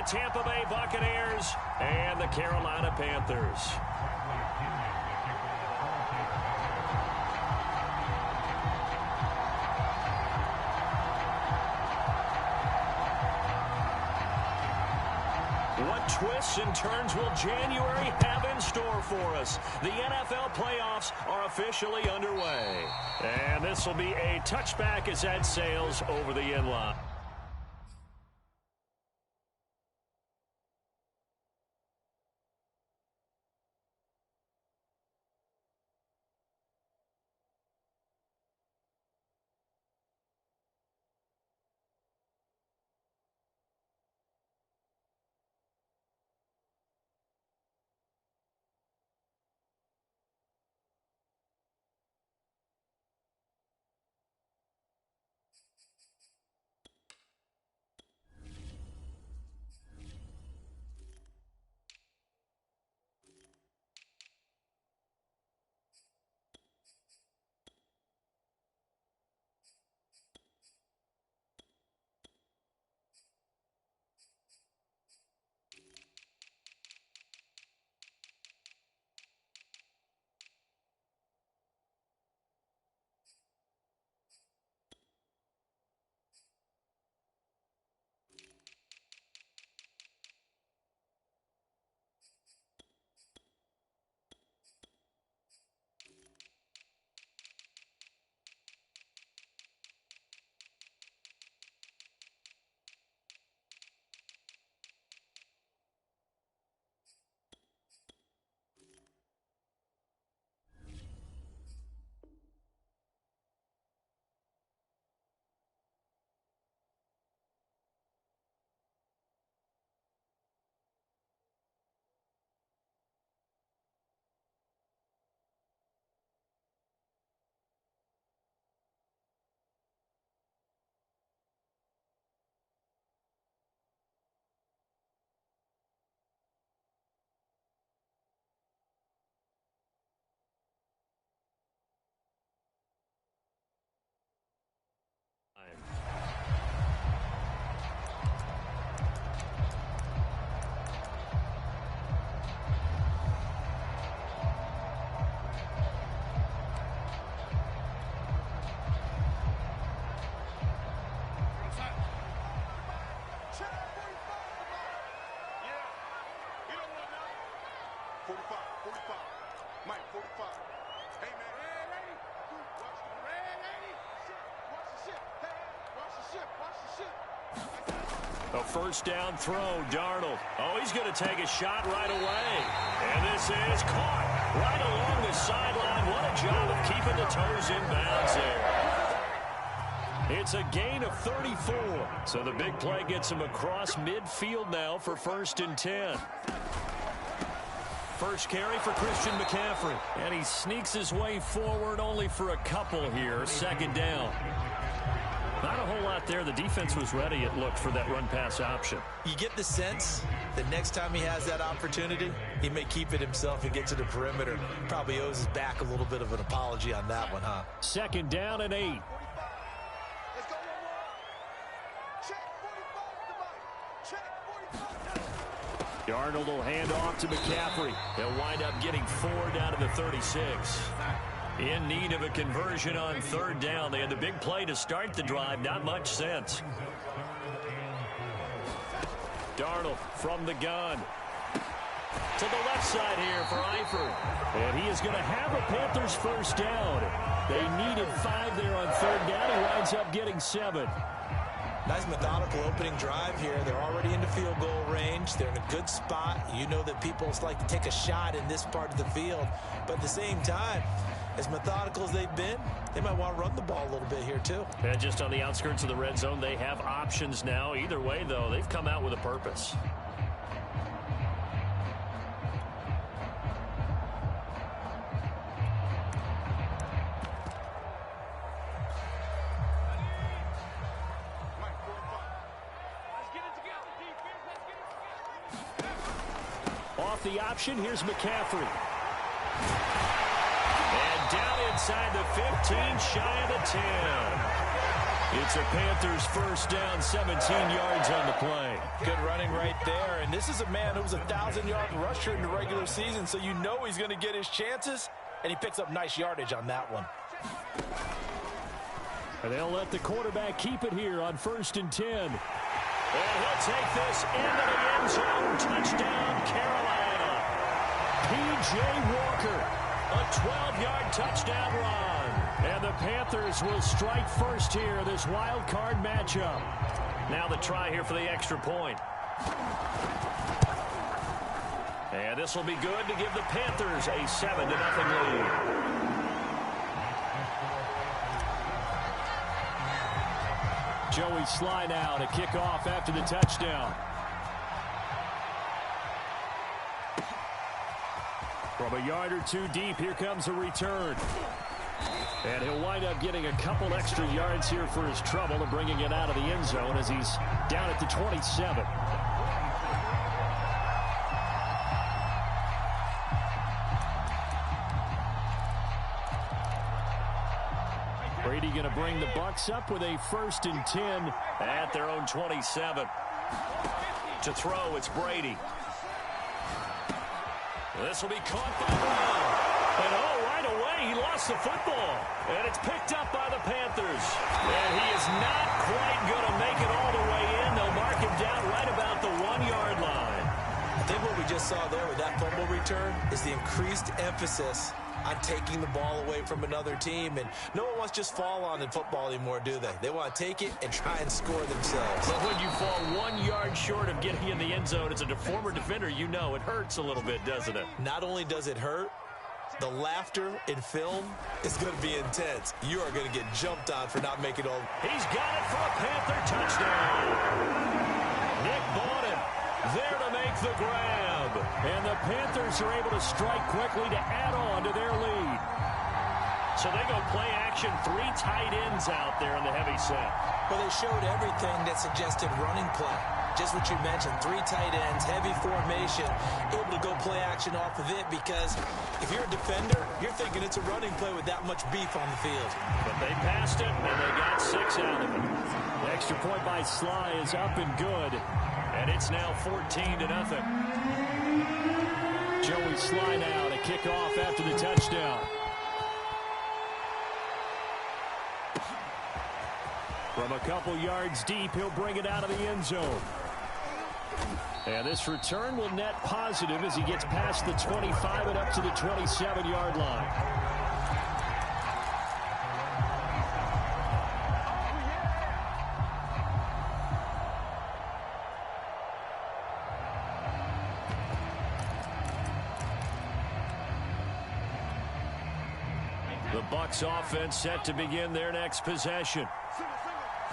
Tampa Bay Buccaneers and the Carolina Panthers. What twists and turns will January have in store for us? The NFL playoffs are officially underway. And this will be a touchback as that sails over the end line. A first down throw, Darnold. Oh, he's going to take a shot right away. And this is caught right along the sideline. What a job of keeping the toes in bounds there. It's a gain of 34. So the big play gets him across midfield now for 1st and 10. First carry for Christian McCaffrey. And he sneaks his way forward only for a couple here. 2nd down. Not a whole lot there. The defense was ready, it looked, for that run-pass option. You get the sense that next time he has that opportunity, he may keep it himself and get to the perimeter. Probably owes his back a little bit of an apology on that one, huh? 2nd down and 8. Darnold will hand off to McCaffrey. He'll wind up getting 4 down to the 36. In need of a conversion on 3rd down. They had the big play to start the drive. Not much sense. Darnold from the gun. To the left side here for Eifert. And he is going to have a Panthers first down. They needed 5 there on 3rd down. He winds up getting 7. Nice methodical opening drive here. They're already into field goal range. They're in a good spot. You know that people like to take a shot in this part of the field. But at the same time, as methodical as they've been, they might want to run the ball a little bit here too. And just on the outskirts of the red zone, they have options now. Either way, though, they've come out with a purpose. Off the option, here's McCaffrey. And down inside the 15, shy of the 10. It's a Panthers first down, 17 yards on the play. Good running right there. And this is a man who was a 1,000-yard rusher in the regular season, so you know he's going to get his chances, and he picks up nice yardage on that one. And they'll let the quarterback keep it here on 1st and 10. And he'll take this into the end zone. Touchdown, Carolina. P.J. Walker, a 12-yard touchdown run. And the Panthers will strike first here, this wild card matchup. Now the try here for the extra point. And this will be good to give the Panthers a 7-0 lead. Joey Sly now to kick off after the touchdown. From a yard or two deep, here comes a return. And he'll wind up getting a couple extra yards here for his trouble and bringing it out of the end zone as he's down at the 27. Brady going to bring the Bucs up with a 1st and 10 at their own 27. To throw, it's Brady. This will be caught by Brown. And right away, he lost the football. And it's picked up by the Panthers. And he is not quite going to make it all the way in. They'll mark him down right about the 1-yard line. I think what we just saw there with that fumble return is the increased emphasis on taking the ball away from another team. And no one wants to just fall on in football anymore, do they? They want to take it and try and score themselves. But when you fall 1 yard short of getting in the end zone as a former defender, you know it hurts a little bit, doesn't it? Not only does it hurt, the laughter in film is going to be intense. You are going to get jumped on for not making all. He's got it for a Panther touchdown. Nick Bawden there to make the grab. And the Panthers are able to strike quickly to add on to their lead. So they go play action, 3 tight ends out there in the heavy set. Well, they showed everything that suggested running play. Just what you mentioned, 3 tight ends, heavy formation, able to go play action off of it because if you're a defender, you're thinking it's a running play with that much beef on the field. But they passed it, and they got 6 out of it. The extra point by Sly is up and good, and it's now 14-0. Joey Sly now to kick off after the touchdown. From a couple yards deep, he'll bring it out of the end zone. And this return will net positive as he gets past the 25 and up to the 27-yard line. The Bucs offense set to begin their next possession.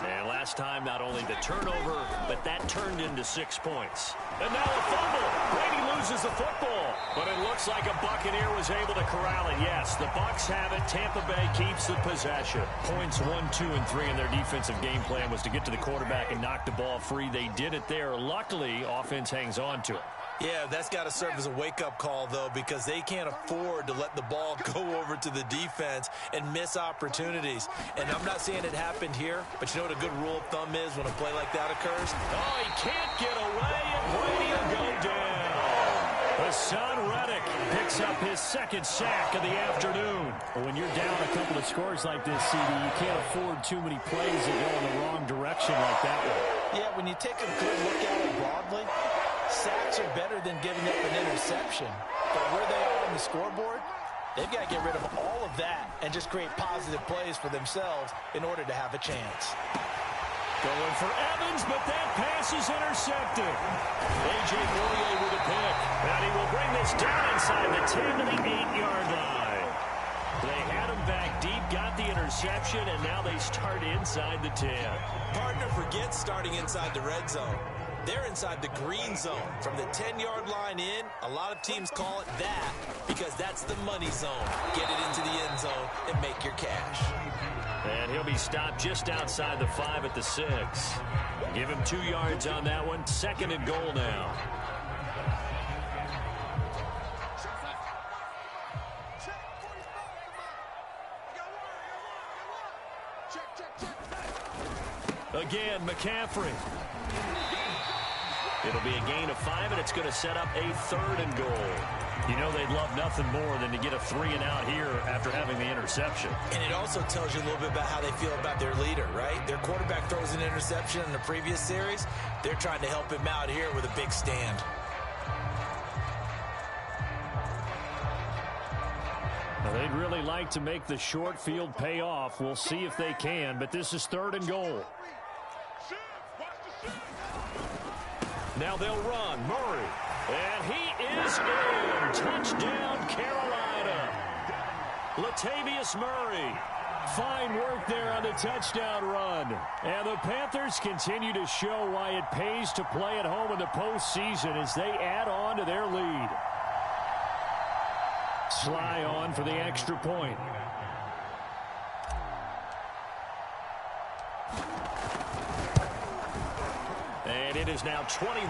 And last time, not only the turnover, but that turned into 6 points. And now a fumble. Brady loses the football. But it looks like a Buccaneer was able to corral it. Yes, the Bucs have it. Tampa Bay keeps the possession. Points 1, 2, and 3 in their defensive game plan was to get to the quarterback and knock the ball free. They did it there. Luckily, offense hangs on to it. Yeah, that's got to serve as a wake-up call, though, because they can't afford to let the ball go over to the defense and miss opportunities. And I'm not saying it happened here, but you know what a good rule of thumb is when a play like that occurs? Oh, he can't get away, and Brady will go down. Hassan Reddick picks up his 2nd sack of the afternoon. Well, when you're down a couple of scores like this, CD, you can't afford too many plays that go in the wrong direction like that one. Yeah, when you take a good look at it broadly, sacks are better than giving up an interception. But where they are on the scoreboard, they've got to get rid of all of that and just create positive plays for themselves in order to have a chance. Going for Evans, but that pass is intercepted. A.J. Fournier with a pick. And he will bring this down inside the 10 to the 8-yard line. They had him back deep, got the interception, and now they start inside the 10. Partner forgets starting inside the red zone. They're inside the green zone. From the 10-yard line in, a lot of teams call it that because that's the money zone. Get it into the end zone and make your cash. And he'll be stopped just outside the 5 at the 6. Give him 2 yards on that one. 2nd and goal now. Again, McCaffrey. It'll be a gain of 5, and it's going to set up a 3rd and goal. You know they'd love nothing more than to get a 3-and-out here after having the interception. And it also tells you a little bit about how they feel about their leader, right? Their quarterback throws an interception in the previous series. They're trying to help him out here with a big stand. Well, they'd really like to make the short field pay off. We'll see if they can, but this is 3rd and goal. Now they'll run. Murray. And he is in. Touchdown, Carolina. Latavius Murray. Fine work there on the touchdown run. And the Panthers continue to show why it pays to play at home in the postseason as they add on to their lead. Sly on for the extra point. And it is now 21-0.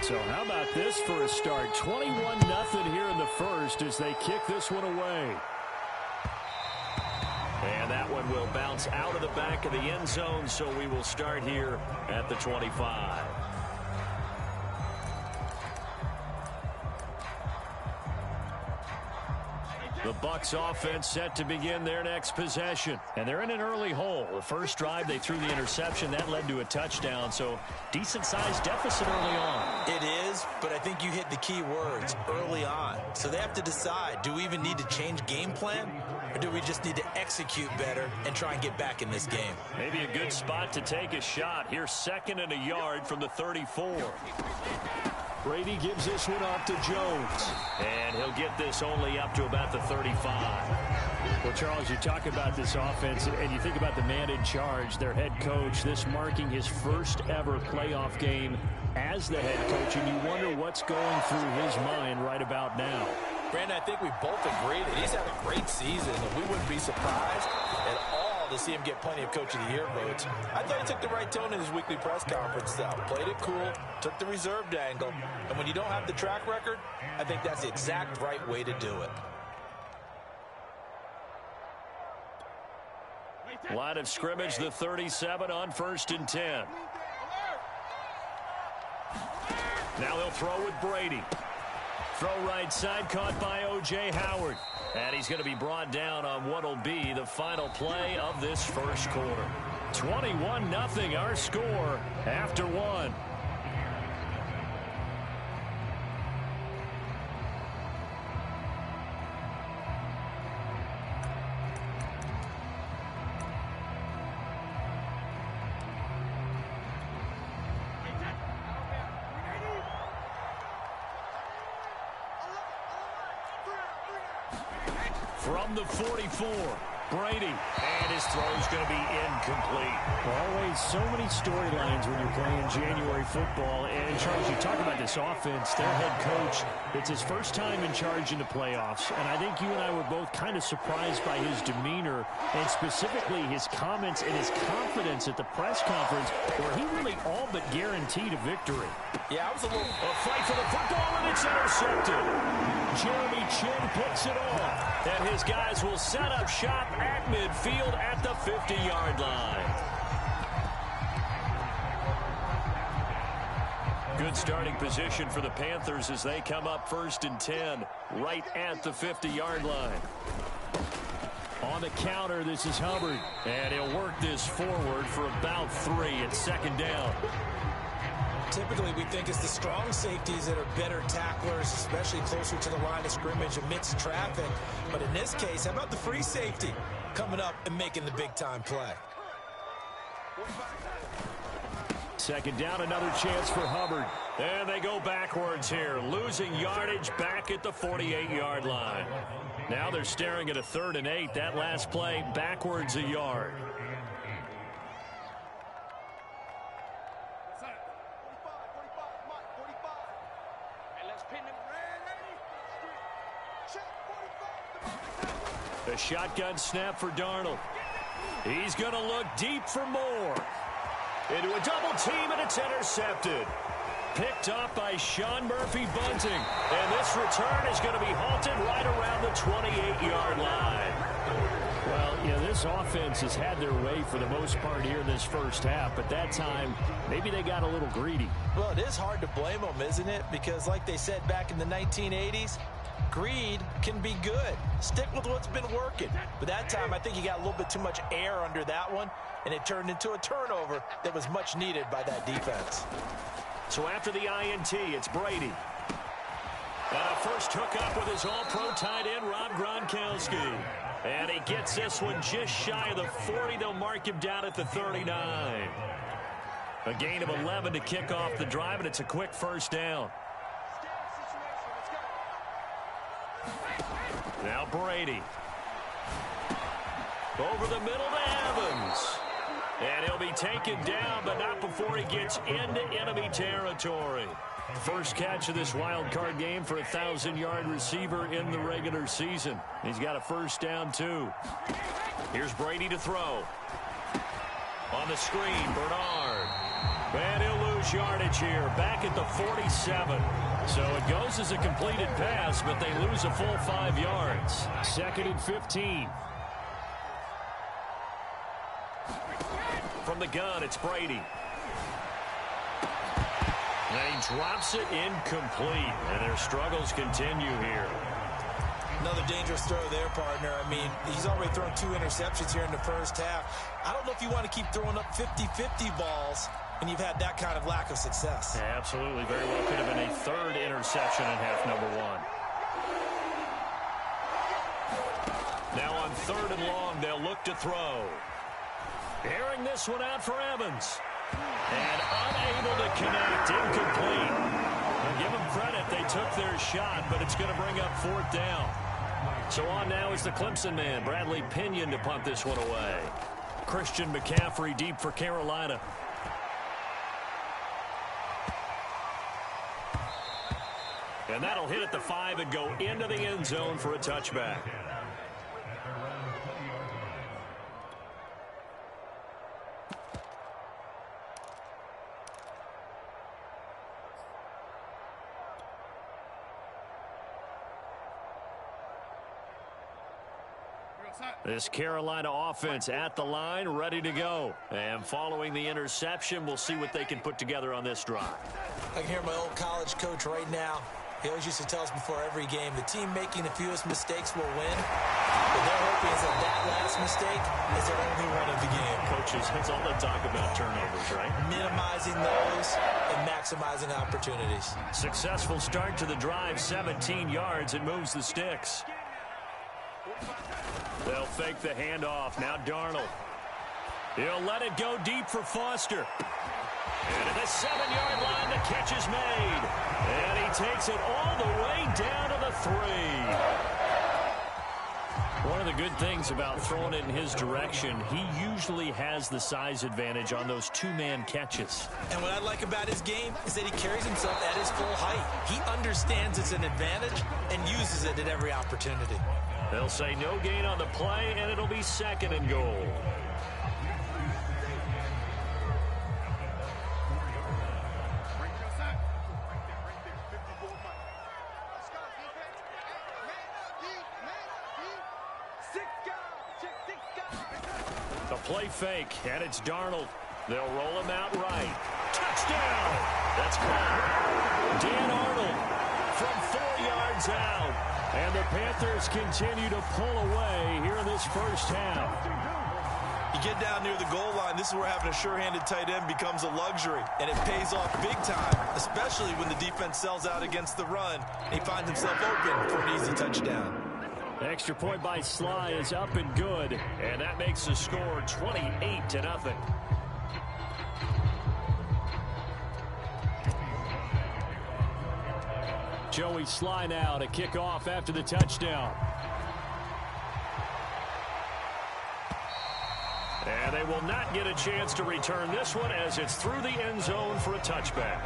So how about this for a start? 21-0 here in the first as they kick this one away. And that one will bounce out of the back of the end zone, so we will start here at the 25. The Bucs offense set to begin their next possession. And they're in an early hole. The first drive, they threw the interception. That led to a touchdown, so decent-sized deficit early on. It is, but I think you hit the key words, early on. So they have to decide, do we even need to change game plan? Or do we just need to execute better and try and get back in this game? Maybe a good spot to take a shot. Here's 2nd and a yard from the 34. Brady gives this one off to Jones. And he'll get this only up to about the 35. Well, Charles, you talk about this offense, and you think about the man in charge, their head coach, this marking his first ever playoff game as the head coach, and you wonder what's going through his mind right about now. Brandon, I think we both agree that he's had a great season, and we wouldn't be surprised at all to see him get plenty of Coach of the Year votes. I thought he took the right tone in his weekly press conference. Played it cool, took the reserved angle, and when you don't have the track record, I think that's the exact right way to do it. Line of scrimmage, the 37 on 1st and 10. Now they'll throw with Brady. Throw right side, caught by O.J. Howard. And he's going to be brought down on what will be the final play of this first quarter. 21-0 our score after 1. From the 44, Brady, and his throw's going to be incomplete. Always so many storylines when you're playing January football. And, Charles, you talk about this offense, their head coach, it's his first time in charge in the playoffs. And I think you and I were both kind of surprised by his demeanor and specifically his comments and his confidence at the press conference where he really all but guaranteed a victory. Yeah, I was a fight for the football, and it's intercepted. Jeremy Chin picks it off, and his guys will set up shop at midfield at the 50-yard line. Good starting position for the Panthers as they come up 1st and 10, right at the 50-yard line. On the counter, this is Hubbard, and he'll work this forward for about 3 at 2nd down. Typically, we think it's the strong safeties that are better tacklers, especially closer to the line of scrimmage amidst traffic. But in this case, how about the free safety coming up and making the big-time play? 2nd down, another chance for Hubbard. And they go backwards here, losing yardage back at the 48-yard line. Now they're staring at a 3rd and 8. That last play, backwards a yard. A shotgun snap for Darnold. He's going to look deep for more. Into a double team, and it's intercepted. picked off by Sean Murphy-Bunting. And this return is going to be halted right around the 28-yard line. Well, you know, this offense has had their way for the most part here in this first half, but that time, maybe they got a little greedy. Well, it is hard to blame them, isn't it? Because like they said back in the 1980s, greed can be good. Stick with what's been working. But that time, I think he got a little bit too much air under that one, and it turned into a turnover that was much needed by that defense. So after the INT, it's Brady. And a first hookup with his all-pro tight end, Rob Gronkowski. And he gets this one just shy of the 40. They'll mark him down at the 39. A gain of 11 to kick off the drive, and it's a quick first down. Now Brady. Over the middle to Evans. And he'll be taken down, but not before he gets into enemy territory. First catch of this wild card game for a 1,000-yard receiver in the regular season. He's got a first down, too. Here's Brady to throw. On the screen, Bernard. And he'll lose yardage here, back at the 47. So it goes as a completed pass, but they lose a full 5 yards. Second and 15. From the gun, it's Brady. And he drops it incomplete. And their struggles continue here. Another dangerous throw there, partner. I mean, he's already thrown 2 interceptions here in the first half. I don't know if you want to keep throwing up 50-50 balls when you've had that kind of lack of success. Yeah, absolutely. Very well could have been a 3rd interception in half number 1. Now on 3rd and long, they'll look to throw. Airing this one out for Evans. And unable to connect, incomplete. Now give them credit, they took their shot, but it's going to bring up 4th down. So on now is the Clemson man, Bradley Pinion, to punt this one away. Christian McCaffrey deep for Carolina. And that'll hit at the 5 and go into the end zone for a touchback. This Carolina offense at the line, ready to go. And following the interception, we'll see what they can put together on this drive. I can hear my old college coach right now. He always used to tell us before every game, the team making the fewest mistakes will win. But they're hoping is that last mistake is their only one of the game. Coaches, that's all they talk about, turnovers, right? Minimizing those and maximizing opportunities. Successful start to the drive, 17 yards. It moves the sticks. They'll fake the handoff. Now Darnold. He'll let it go deep for Foster. And at the 7-yard line, the catch is made. And he takes it all the way down to the 3. One of the good things about throwing it in his direction, he usually has the size advantage on those 2-man catches. And what I like about his game is that he carries himself at his full height. He understands it's an advantage and uses it at every opportunity. They'll say no gain on the play, and it'll be 2nd and goal. The play fake, and it's Darnold. They'll roll him out right. Touchdown! That's caught. Dan Arnold from 4 yards out. And the Panthers continue to pull away here in this first half. You get down near the goal line, this is where having a sure-handed tight end becomes a luxury. And it pays off big time, especially when the defense sells out against the run. And he finds himself open for an easy touchdown. Extra point by Sly is up and good. And that makes the score 28-0. Joey Sly now to kick off after the touchdown. And they will not get a chance to return this one as it's through the end zone for a touchback.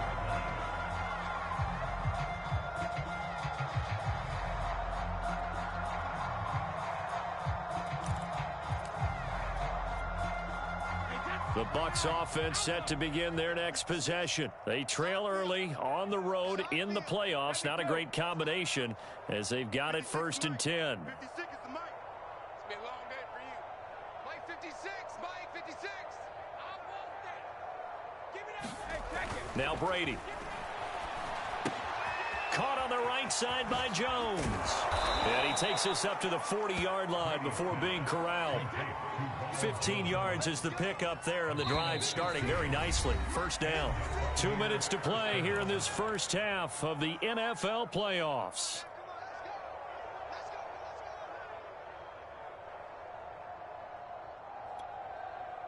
The Bucs offense set to begin their next possession. They trail early on the road in the playoffs. Not a great combination as they've got it 1st and 10. 56 is the mic. It's been a long day for you. Mike 56, Mike 56. I want that. Give me that. Hey, check it. Now Brady. Caught on the right side by Jones. And he takes us up to the 40-yard line before being corralled. 15 yards is the pickup there, and the drive starting very nicely. 1st down. 2 minutes to play here in this first half of the NFL playoffs.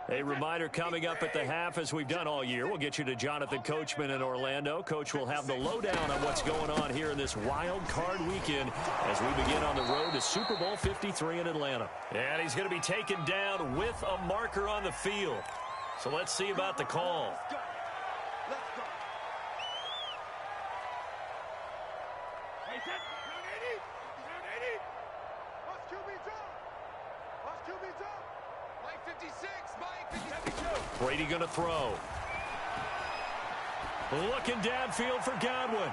A reminder coming up at the half, as we've done all year. We'll get you to Jonathan Coachman in Orlando. Coach will have the lowdown on what's going on here in this wild card weekend as we begin on the road to Super Bowl 53 in Atlanta. And he's going to be taken down with a marker on the field. So let's see about the call. Brady going to throw. Looking downfield for Godwin.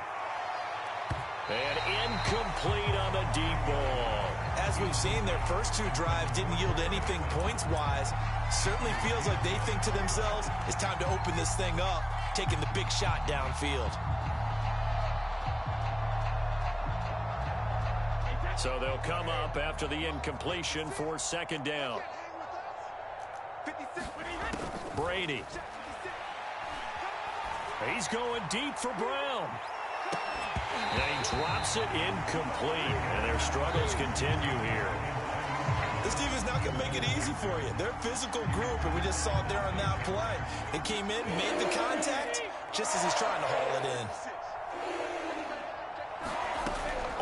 And incomplete on the deep ball. As we've seen, their first 2 drives didn't yield anything points-wise. Certainly feels like they think to themselves, it's time to open this thing up, taking the big shot downfield. So they'll come up after the incompletion for 2nd down. Brady. He's going deep for Brown. And he drops it incomplete. And their struggles continue here. This defense is not going to make it easy for you. They're a physical group, and we just saw it there on that play. It came in, made the contact, just as he's trying to haul it in.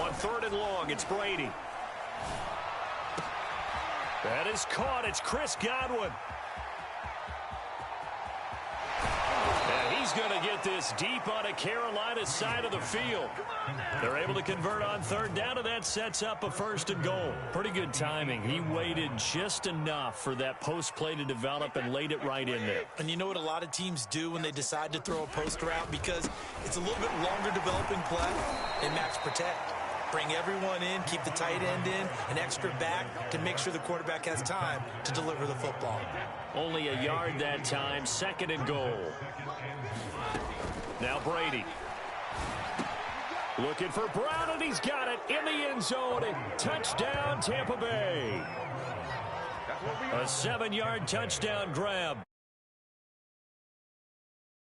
On 3rd and long, it's Brady. That is caught. It's Chris Godwin. He's going to get this deep on a Carolina side of the field. They're able to convert on 3rd down, and that sets up a 1st and goal. Pretty good timing. He waited just enough for that post play to develop and laid it right in there. And you know what a lot of teams do when they decide to throw a post route? Because it's a little bit longer developing play. They max protect. Bring everyone in, keep the tight end in, an extra back to make sure the quarterback has time to deliver the football. Only a yard that time, 2nd and goal. Now Brady. Looking for Brown, and he's got it in the end zone. Touchdown, Tampa Bay. A 7-yard touchdown grab.